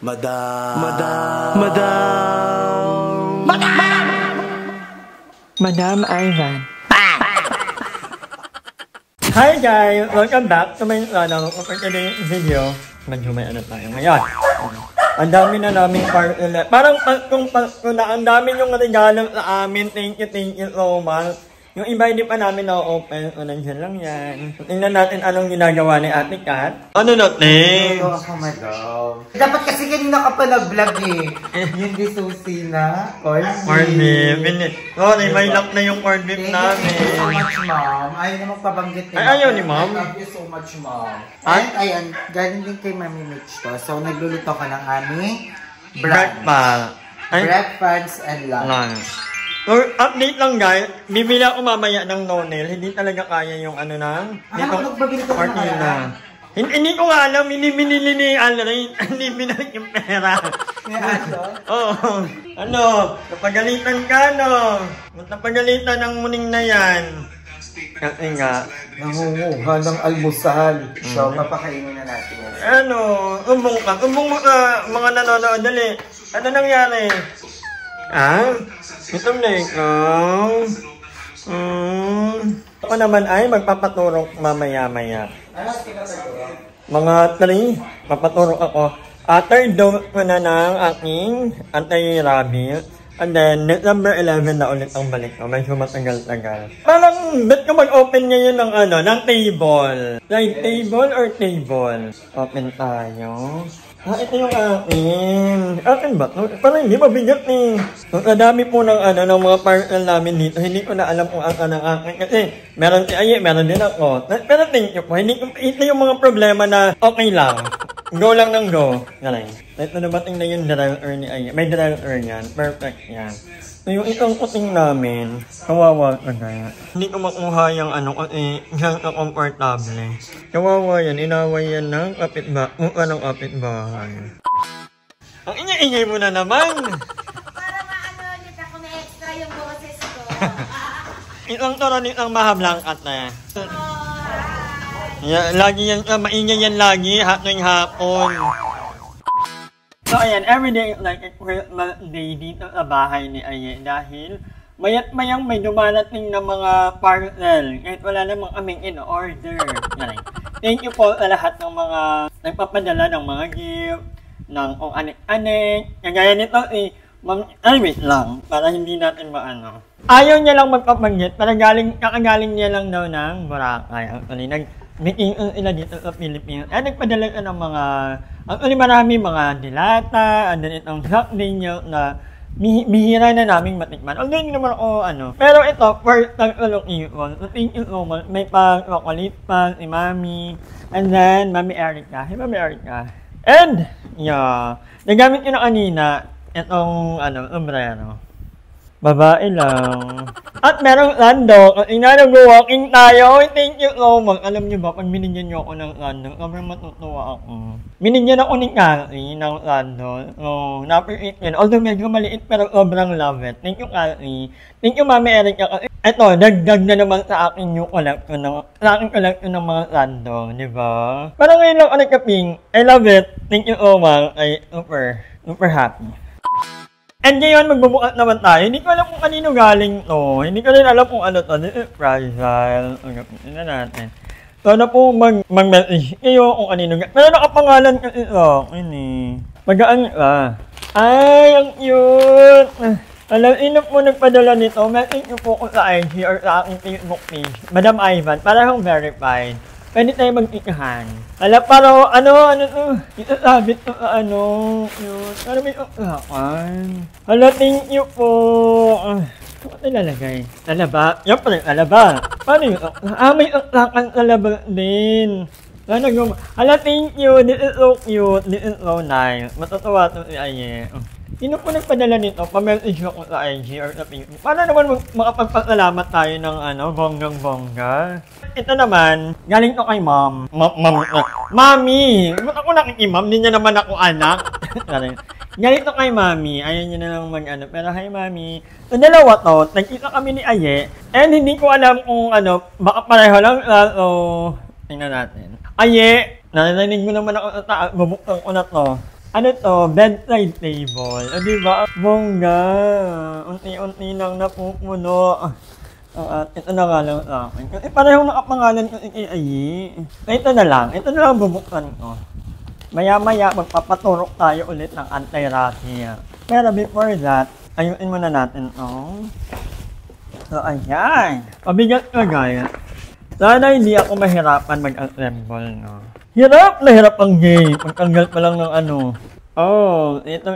Madam. Madam Ivan. Hi guys! Welcome back to my video. Medyo may tayo ngayon. Ang dami na naming parcel. Parang kung na ang dami yung regalo sa amin. Thank you so much. Yung iba hindi pa namin na-open. Nandiyan lang yan. Tingnan natin anong ginagawa ni Ate Kat. Ano natin? Ito ako, madam. Dapat kasi kanina ka pa nag-vlog eh. Yung disusi na corned beef. May lock na yung corned beef namin. Thank you so much, ma'am. Ayaw na magpabanggit eh. Ay, ayaw ni ma'am? I love you so much, ma'am. At ayan, galing din kay Mami Mitch to. So, nagluluto ka ng aming breakfast and lunch. So, update lang guys, bibili ako mamaya ng no-nail. Hindi talaga kaya yung ano na. Magbabili ka na. Hindi ko nga alam, hindi binili ni Alrain. Hindi binalik yung pera. Oo. Napagalitan ka, no? Napagalitan ng muning na yan. Kasi nga. Nangunguha ng almusal. So, papakainin na natin yan. Umbong ka. Umbong mo ka, mga nanonood. Dali. Ano nangyari? Ito na ikaw. Ako naman ay magpapaturok mamaya-maya. Mga 3, papaturok ako. Third dose ko na ng aking anti-rabies. And then, number 11 na ulit ang balik ko. Medyo matagal-tagal. Parang, ba't ka mag-open ngayon ng ng table? Like, table or table? Open tayo. Ito yung akin. Akin ba? Parang hindi mabigat eh. Ang dami po ng mga parcel namin dito. Hindi ko na alam kung ang akin. Kasi meron si Aye, meron din ako. Pero thank you po. Ito yung mga problema na okay lang. Go lang ng go. Galing. Ito nabating na yung driver ni Aye. May driver yan. Perfect yan. So yung itong kuting namin, kawawa ka na. Hindi ko makuha yung dyan ka komportable. Kawawa yan, inaway yan ng kapitbahay. Ang ingay-ingay mo na naman! Para ulit ako na extra yung boses ko. Itong toronit ang mahablangkat na. Lagi yan, maingay yan lagi, hapon hapon. So ayan, everyday like a Christmas day dito sa bahay ni Aye dahil mayat mayang may dumarating na mga parcel kahit wala namang aming in-order. Thank you po sa lahat ng mga nagpapadala ng mga gift, ng kung anik-anik. Kagaya nito wait lang, para hindi natin maano. Ayaw niya lang magpapanggit, para kakagaling niya lang daw ng Boracay. Actually, nag-meeting sila dito sa Pilipinas. Nagpadala ka ng mga marami mga dilata, and then itong hot ninyo na bihira na naming matikman. Although hindi naman ako Pero ito, first time ko lang iwan. So thank you so much. May chocolate pa, si Mami, and then Mami Erica. Hey Mami Erica. And, nagamit ko na kanina itong umbrero. Babae lang. At merong landok. At nag-walking tayo. Thank you so much. Alam niyo ba, pag binigyan niyo ako ng landok, sobrang matutuwa ako. Binigyan ako ni Cathy ng landok. Na-appreciate yun. Although medyo maliit, pero sobrang love it. Thank you, Cathy. Thank you, Mami Erica. Ito, dagdag na naman sa akin yung collection ng mga landok. Diba? Parang ngayon lang ako nagka-ping. I love it. Thank you so much. I super happy. And ngayon, magbubukas naman tayo. Hindi ko alam kung kanino galing to. Hindi ko rin alam kung ano to. This is fragile. Tignan natin. So, na po mag-message kayo kung kanino galing. Pero nakapangalan kasi ito. Magaan ka. Ay, ang cute. Alam, ino po nagpadala nito. Message nyo po ko sa IG or sa aking Facebook page. Madam Ivan, parang verified. Pwede tayo mag-ikahan. Alam, pero to? Isasabit to sa yun. Para may usakan. Hala, thank you po. Ano nilalagay? Talaba? Yan pa rin, talaba. Paano yung may usakan talaba din. Hala, thank you. This is so cute. This is so nice. Matutuwa to si Aye. Sino po nagpadala nito? Pa-message ako sa IG or sa Facebook. Para naman makapagpasalamat tayo ng bonggang-bongga. Ito naman, galing to kay mom. Mami! Ba't ako nakikimam? Hindi niya naman ako anak. Galing to kay mami. Ayaw niya na lang Pero hi mami. So dalawa to, nagkita kami ni Aye. And hindi ko alam kung baka pareho lang. So, tingnan natin. Aye! Narinig mo naman ako sa taas. Bubuksan ko na to. Ano to? Bedside table. O diba? Bongga. Unti-unti lang napupuno. Ito na nga lang sa akin. Kasi parehong nakapangalan ko ito na lang. Ito na lang bubuksan ko. Maya-maya magpapaturok tayo ulit ng anti-rakia. Pero before that, ayusin muna natin to. So, ayan. Pabigat ko, guys. Sana hindi ako mahirapan mag-assemble, no? Hirap na hirap ang game. Pagtanggal pa lang ng ano. Oh, ito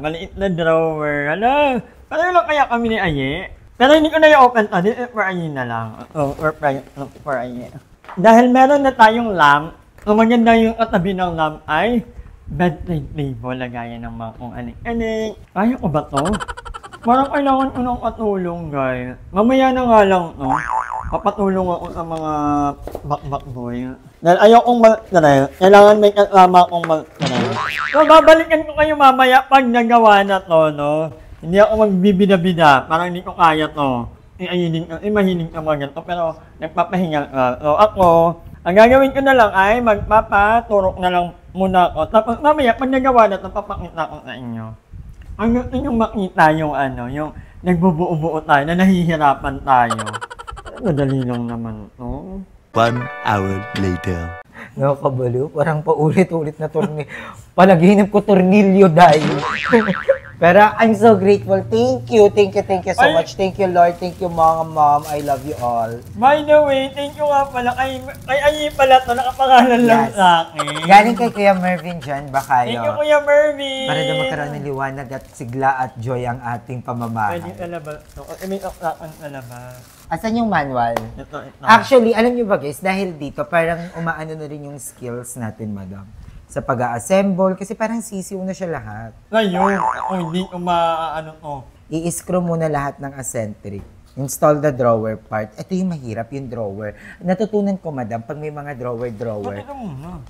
maliit na drawer. Ano? Paano lang kaya kami ni Aye? Pero hindi ko na i-open to. This is for Aye na lang. Oh, for Aye. Dahil meron na tayong lamp, so maganda yung katabi ng lamp ay bedside table. Lagayan ng mga kung aning-aning. Kaya ko ba to? Parang kailangan ko ng katulong, guys. Mamaya na nga lang, no? Papatulong ako sa mga bakbak boy. Dahil ayokong kailangan may kasama akong So, babalikan ko kayo mamaya pag nagawa na to, no? Hindi ako magbibida-bida. Parang hindi ko kaya to. Mahiling ka mga ganito, pero nagpapahinga ka. So, ako, ang gagawin ko na lang ay magpapaturok na lang muna ako. Tapos mamaya, pag nagawa na to, papakita ko sa inyo. Ang gusto nyo makita yung yung nagbubuo-buo tayo, na nahihirapan tayo. Madali lang naman to. 1 hour later. Nakakabalo, parang paulit-ulit na tornilyo. Palaginip ko tornilyo dahil. Pero I'm so grateful. Thank you so much. Thank you, Lord. Thank you, Mom. I love you all. By the way, thank you nga pala. Kay Ayi pala to, nakapangalan lang sa akin. Galing kay Kuya Mervin dyan, baka Thank you, Kuya Mervin. Para na magkaroon ng liwanag at sigla at joy ang ating pamamahay. Pwede talaba. May aklakan talaba. Asan yung manual? Ito. Actually, alam nyo ba guys, dahil dito, parang umaano na rin yung skills natin, madam. Sa pag-a-assemble, kasi parang sisiw na siya lahat. Ngayon, ako hindi ko maano to. I-screw muna lahat ng eccentric. Install the drawer part. Ito yung mahirap, yung drawer. Natutunan ko, madam, pag may mga drawer. Ito muna.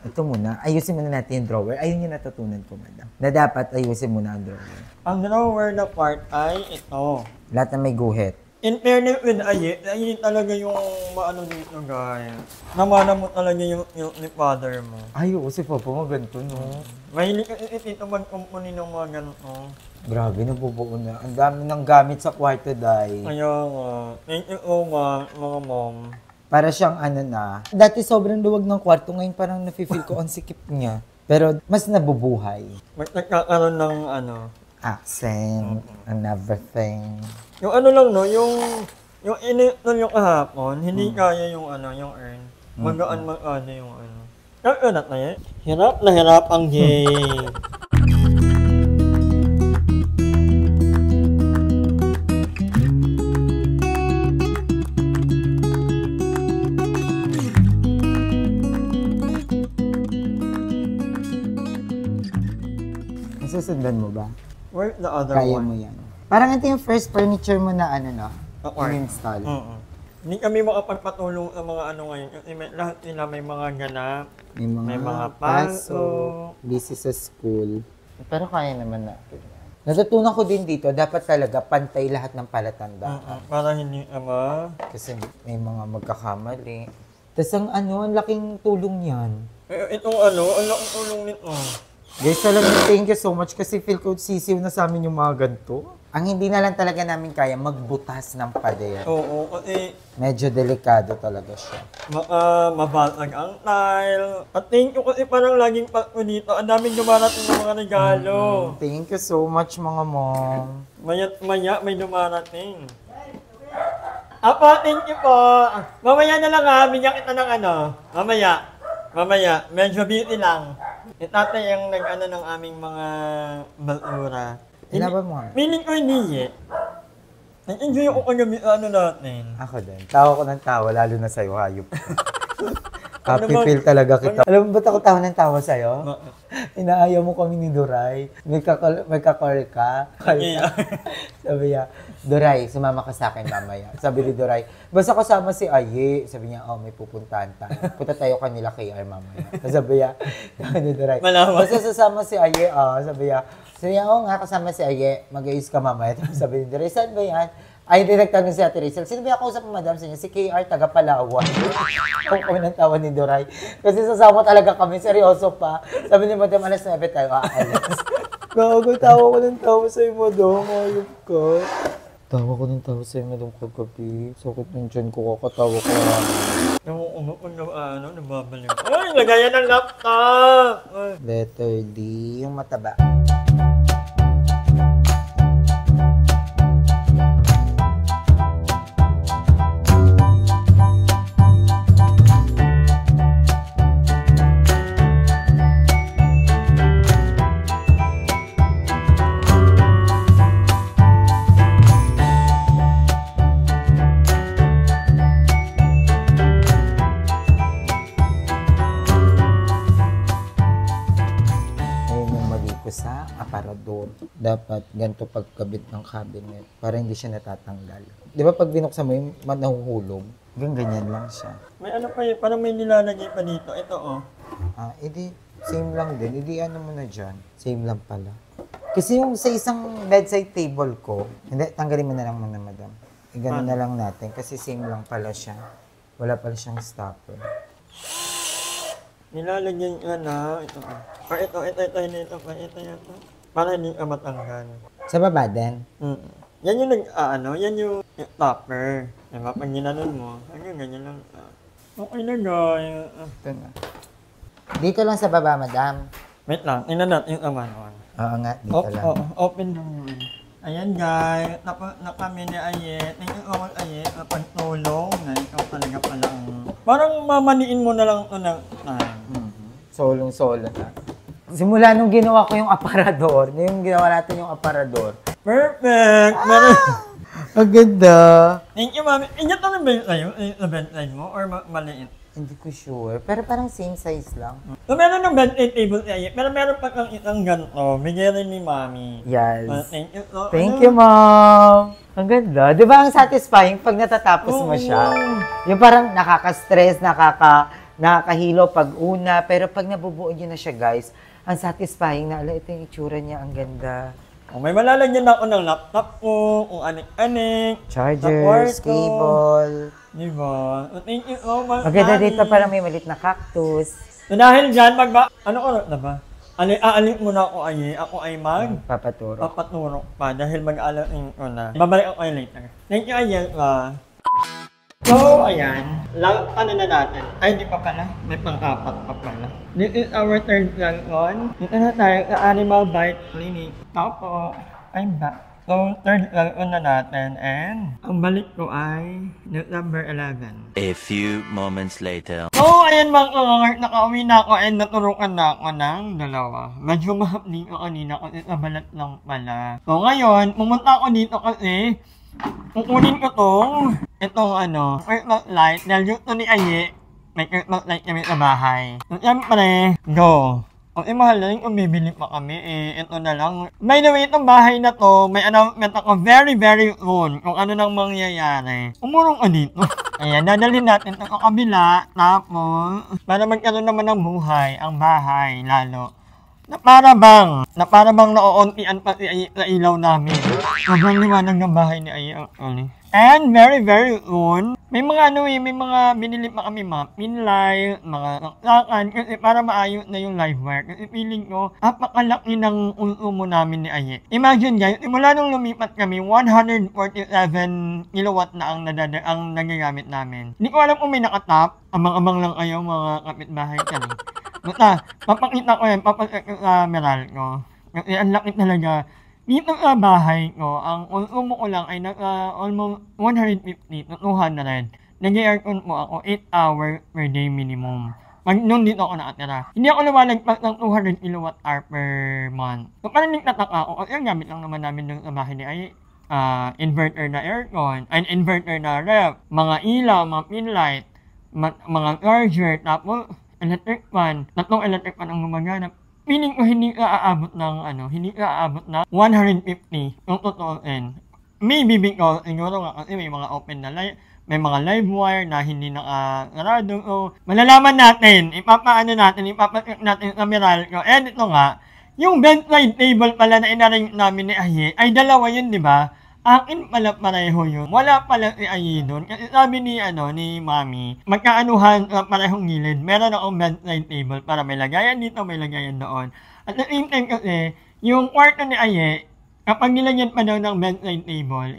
Ito muna, ayusin muna natin yung drawer. Ayun yung natutunan ko, madam. Na dapat ayusin muna ang drawer. Ang drawer na part ay ito. Lahat na may guhit. In fairness with Aye talaga yung maano dito, guys. Namana mo talaga yung ni father mo. Ay, oo, si Papa mo ganito, no? Mahilig ka ito magkumpuni ng mga ganito. Grabe, nabubuo na. Ang dami ng gamit sa kwarto, Day. Kaya nga. Thank you so much, mga mom. Para siyang dati sobrang luwag ng kwarto, ngayon parang nafe-feel ko ang sikip niya. Pero mas nabubuhay. Nagkakaroon ng Accent and everything. Yung lang, no, yung initol yung kahapon, hindi kaya yung yung earn. Magaan yung Kaya na tayo. Hirap na hirap ang game. Nasusundan mo ba? Where's the other Kaya one? mo yan. Parang ito yung first furniture mo na in-install. Hindi kami makapagpatulong sa mga ngayon. Kasi lahat nila may mga ganap, may mga paso. Busy sa school. Pero kaya naman natin. Natutunan ko din dito, dapat talaga pantay lahat ng palatandaan. Para hindi Kasi may mga magkakamali. Tapos ang laking tulong yan. Itong ang laking tulong nito. Guys, alam niyo, thank you so much kasi feel ko sisiw na sa amin yung mga ganito. Ang hindi na lang talaga namin kaya, magbutas ng pader. Oo, kasi medyo delikado talaga siya. Mabasag ang tile. At thank you kasi parang laging pasko dito. Ang daming dumarating ng mga regalo. Thank you so much, mga mom. Maya't maya may dumarating. Apa, thank you po. Mamaya na lang bigyan kita ng Mamaya, medyo busy lang. Itatay ang ng aming mga balura. Ilaban mo nga. Feeling ko hindi nag-enjoy ako kagabi natin. Ako din. Tawa ko ng tawa, lalo na sa'yo, hayop. Happy feel talaga kita. Alam mo ba't ako tawa ng tawa sa'yo? Inaayaw mo kami ni Duray. May kakal ka. Sabi niya, Duray, sumama ka sa akin mamaya. Sabi ni Duray, basta kasama si Aye. Sabi niya, may pupuntahan tayo. Punta tayo kanila KR mamaya. Sabi niya, ni Duray, basta sasama si Aye. Sabi niya, oo nga, kasama si Aye. Mag-ayos ka mamaya. Sabi ni Duray, saan ba yan? Ay, hindi nagtanong si Ate Rachel. Sino ba yung kausap mo, madam? Si KR, taga Palawan. Kung kami ng tawa ni Duray. Kasi sasama talaga kami, seryoso pa. Sabi ni madam, alas 9 tayo aalas. Gago, tawa ko ng tawa sa'yo, madam. Ayop ka. Tawa ko ng tawa sa'yo, madam, kagabi. Sakit ng tiyan ko, kakatawa ko. Nababalik. Ay, lagayan ng laptop! Letter D, yung mataba. Sa aparador. Dapat ganito pagkabit ng cabinet para hindi siya natatanggal. Di ba pag binuksan mo yung nahuhulog, ganyan lang siya. May ano pa yun, parang may nilalagay pa dito. Ito Edi same lang din. Edi ano mo na dyan. Same lang pala. Kasi yung sa isang bedside table ko, hindi, tanggalin mo na lang muna, madam. Ganun na lang natin kasi same lang pala siya. Wala pala siyang stopper. Nilalagyan ka na. Ito. Ito. Para hindi ka matanggal. Sa baba din? Yan yung yan yung topper. Diba? Pag ginanon mo, ganyan lang. Okay na, guys. Ito na. Dito lang sa baba, madam. Wait lang, tingnan natin yung amanon. Oo nga, dito lang. Open lang yun. Ayan, guys. Na kami ni Ayet. Thank you so much, Ayet. Napagtulong na ikaw talaga pala ang... Parang mamaniin mo na lang ito ng time. Solong-solo na. Simula nung ginawa ko yung aparador, yung ginawa natin yung aparador. Perfect! Ang ganda! Thank you, mami. Ingat na ba yung bed mo or maliit? Hindi ko sure. Pero parang same size lang. So, meron ng bed table niya. Pero meron pa kang isang ganito. Bigyan rin ni mami. Yes. Thank you. Thank you, mom! Ang ganda. Di ba ang satisfying pag natatapos mo siya? Yung parang nakaka-stress, nakakahilo pag una. Pero pag nabubuo nyo na siya, guys, ang satisfying na, ito yung itsura niya. Ang ganda. May malalagyan ako ng laptop ko, kung anik-anik. Chargers, cable. Diba? Thank you so much. Maganda dito parang may malit na cactus. So dahil dyan, ano oras na ba? Aalin muna ako ay papaturo pa dahil mag-aalin ko na. Babalik ako kayo later. Thank you, Ayel. So, ayan. Ano na natin? Ay, di pa pala. May pang-apat pa pala. This is our third vlog on. Dito na tayo sa Animal Bite Clinic. Tapos, I'm back. So, third vlog on na natin and ang balik ko ay number 11. A few moments later. So, ayan mga kangangart, nakauwi na ako and naturukan na ako ng dalawa. Medyo mahapning ako kanina kasi nabalat lang pala. So, ngayon, pumunta ako dito kasi kukunin ko itong curtain light dahil yung ni Aye, may curtain light kami sa bahay. So, siyempre, go! Kasi mahal na rin kung bibili pa kami ito na lang. By the way, itong bahay na to, may announcement ako very soon kung ano nang mangyayari. Umurong ka dito. Ayan, dadalhin natin ito sa kabila, tapos, para magkaroon naman ng buhay, ang bahay, lalo. Na para bang nauuntian pa sa ilaw namin. Sobrang liwanag ng bahay ni Aye actually. And very soon, may mga binili pa kami pin light, mga saksakan, kasi para maayos na yung live wire. Kasi feeling ko, napakalaki ng konsumo namin ni Aye. Imagine guys, mula nung lumipat kami, 147 kilowatt na ang nagagamit namin. Hindi ko alam kung may nakatap, amang-amang lang kayo mga kapitbahay kami. Basta, papakita ko yan, papakita ko sa Meral ko. Kasi ang laki talaga. Dito sa bahay ko, ang konsumo ko lang ay almost 150 to 200. Nag-aircon po ako 8 hours per day minimum. Nung dito ako nakatira. Hindi ako lumalagpas ng 200 kWh per month. So parang nagtataka ako, kasi ang gamit lang naman namin ng bahay ni ay inverter na aircon, and inverter na ref, mga ilaw, mga pin light, mga charger, tapos electric fan, tatlong electric fan ang gumaganap. Feeling ko hindi ka aabot ng 150 yung tutuin. Maybe because siguro nga kasi may mga open na live, may mga live wire na hindi nakarado. So, malalaman natin, ipapacheck natin sa Meralco. And ito nga, yung bedside table pala na inaring namin ni Aye, ay dalawa yun, di ba? Akin pala pareho yun. Wala pala si Ayi doon. Kasi sabi ni Mami, magkaanuhan parehong gilid. Meron akong bedside table para may lagayan dito, may lagayan doon. At the same time kasi, yung kwarto ni Ayi, kapag nilagyan pa daw ng bedside table,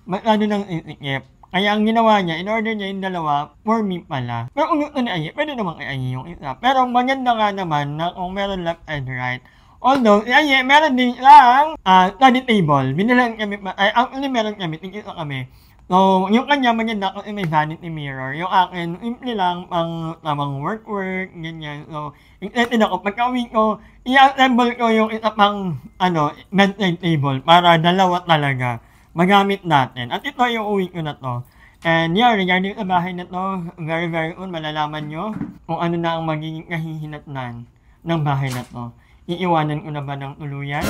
masyado nang isikip. Kaya ang ginawa niya, in-order niya yung dalawa, for me pala. Pero kung gusto ni Ayi, pwede naman kay Ayi yung isa. Pero maganda nga naman na kung meron left and right. Although, meron din lang study table. Binilan kami, actually meron kami, tingin kami. So, yung kanya maganda kasi may vanity mirror. Yung akin, simple lang, pang tamang work, ganyan. So, excited ako. Pagka-uwi ko, i-assemble ko yung isa pang, bedside table para dalawa talaga magamit natin. At ito yung uwi ko na to. And yeah, regarding sa bahay na to, very, very soon, malalaman nyo kung ano na ang magiging kahihinatnan ng bahay na to. Iiwanan ko na ba ng tuluyan?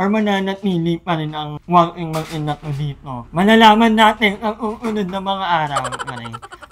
Or mananatili pa rin ang walking mag-in na to dito? Malalaman natin ang uunod na mga araw.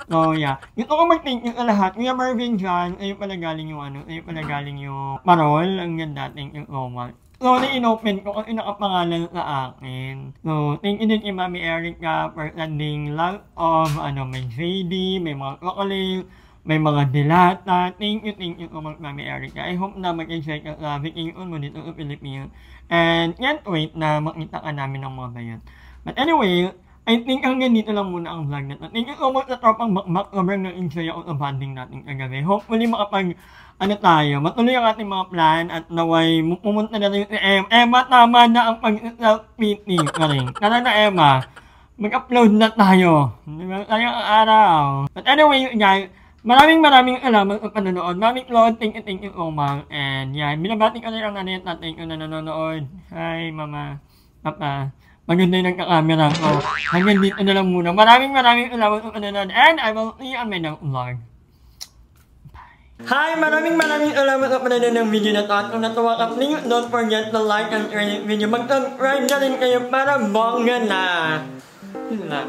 So yeah, gusto ko mag-thank you sa lahat. Kuya Marvin dyan, ayun pala galing yung parol. Ang ganda, thank you so much. So, na-inopen ko kasi nakapangalan sa akin. So, thank you din kay Mami Erica for sending lot of, may JD, may mga chocolate, may mga dilata. Thank you so much, Mami Erica. I hope na mag-enjoy ka sa vacation mo dito sa Pilipinas. And can't wait na makita ka namin ng mga bayan. But anyway, I think hanggang dito lang muna ang vlog na to. Thank you so much sa tropang bakbak. Sobrang na-enjoy ako sa bonding natin kagabi. Hopefully matuloy ang ating mga plan at naway pumunta na rin si Emma. Tama na ang pag-self-pity. Tara na, Emma. Mag-upload na tayo. Tayong araw. But anyway, guys, maraming salamat sa panonood. Mami Claude, thank you so much. And yeah, binabati ko na lang nanay at tatay ko na nanonood. Hi, Mama, Papa. Maganda yung nagka-camera ko. Hanggang dito na lang muna. Maraming salamat sa panonood. And I will see you on my next vlog. Hi! Maraming salamat sa panonood ng video na to. At kung natuwa ka, please don't forget to like and share this video. Mag-subscribe na rin kayo para bongga na. Yun lang.